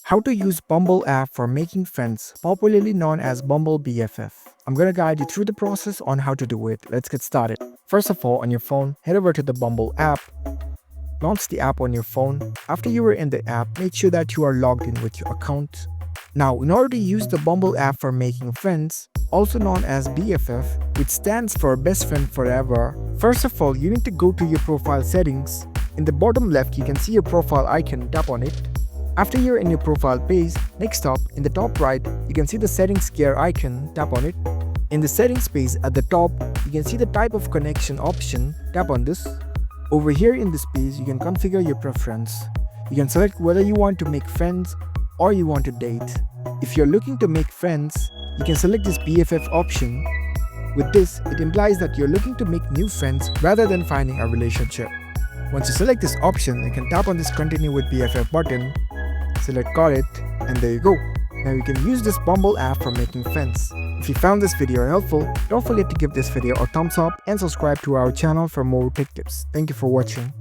How to use Bumble app for making friends, popularly known as Bumble BFF. I'm gonna guide you through the process on how to do it. Let's get started. First of all, on your phone, head over to the Bumble app. Launch the app on your phone. After you are in the app, make sure that you are logged in with your account. Now, in order to use the Bumble app for making friends, also known as BFF, which stands for Best Friend Forever, first of all, you need to go to your profile settings. In the bottom left, you can see your profile icon, tap on it. After you're in your profile page, next up, in the top right, you can see the settings gear icon, tap on it. In the settings page at the top, you can see the type of connection option, tap on this. Over here in this page, you can configure your preference. You can select whether you want to make friends or you want to date. If you're looking to make friends, you can select this BFF option. With this, it implies that you're looking to make new friends rather than finding a relationship. Once you select this option, you can tap on this continue with BFF button, select got it, and there you go. Now you can use this Bumble app for making friends. If you found this video helpful, don't forget to give this video a thumbs up and subscribe to our channel for more tech tips. Thank you for watching.